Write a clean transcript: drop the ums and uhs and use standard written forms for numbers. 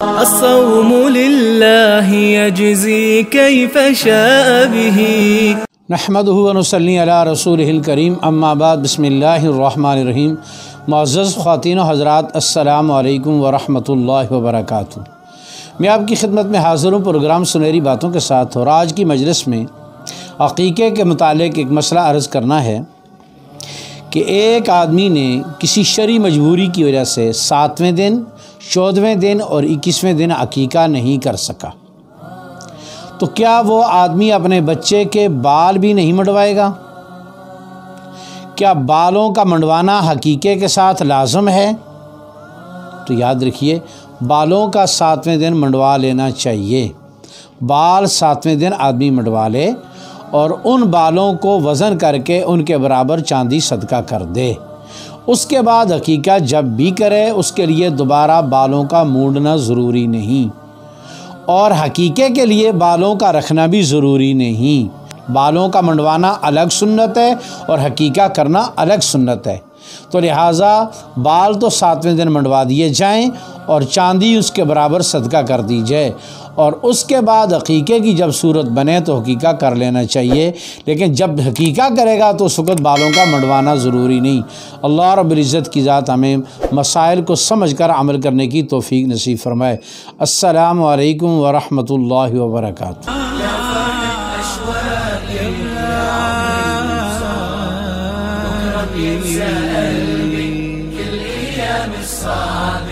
الصوم لله يجزي كيف شاء به نحمدہ و نصلی علی رسولہ الکریم اما بعد بسم اللہ الرحمن الرحیم۔ معزز خواتین و حضرات، السلام علیکم ورحمۃ اللہ وبرکاتہ۔ میں آپ کی خدمت میں حاضر ہوں پروگرام سنہری باتوں کے ساتھ، اور آج کی مجلس میں عقیقے کے متعلق ایک مسئلہ عرض کرنا ہے کہ ایک آدمی نے کسی شرعی مجبوری کی وجہ سے 7ویں دن، 14ویں دن اور 21ویں دن عقیقہ نہیں کر سکا، تو کیا وہ آدمی اپنے بچے کے بال بھی نہیں منڈوائے گا؟ کیا بالوں کا منڈوانا حقیقے کے ساتھ لازم ہے؟ تو یاد رکھیے، بالوں کا 7ویں دن منڈوا لینا چاہیے۔ بال 7ویں دن آدمی منڈوا لے اور ان بالوں کو وزن کر کے ان کے برابر چاندی صدقہ کر دے۔ اس کے بعد عقیقہ جب بھی کرے، اس کے لیے دوبارہ بالوں کا مونڈنا ضروری نہیں، اور حقیقے کے لیے بالوں کا رکھنا بھی ضروری نہیں۔ بالوں کا منڈوانا الگ سنت ہے اور حقیقہ کرنا الگ سنت ہے، تو لہٰذا بال تو 7ویں دن منڈوا دیے جائیں اور چاندی اس کے برابر صدقہ کر دی جائے، اور اس کے بعد عقیقے کی جب صورت بنے تو حقیقہ کر لینا چاہیے۔ لیکن جب حقیقہ کرے گا تو اس وقت بالوں کا منڈوانا ضروری نہیں۔ اللہ رب العزت کی ذات ہمیں مسائل کو سمجھ کر عمل کرنے کی توفیق نصیب فرمائے۔ السلام علیکم ورحمۃ اللہ وبرکاتہ۔ كل أيام الصعب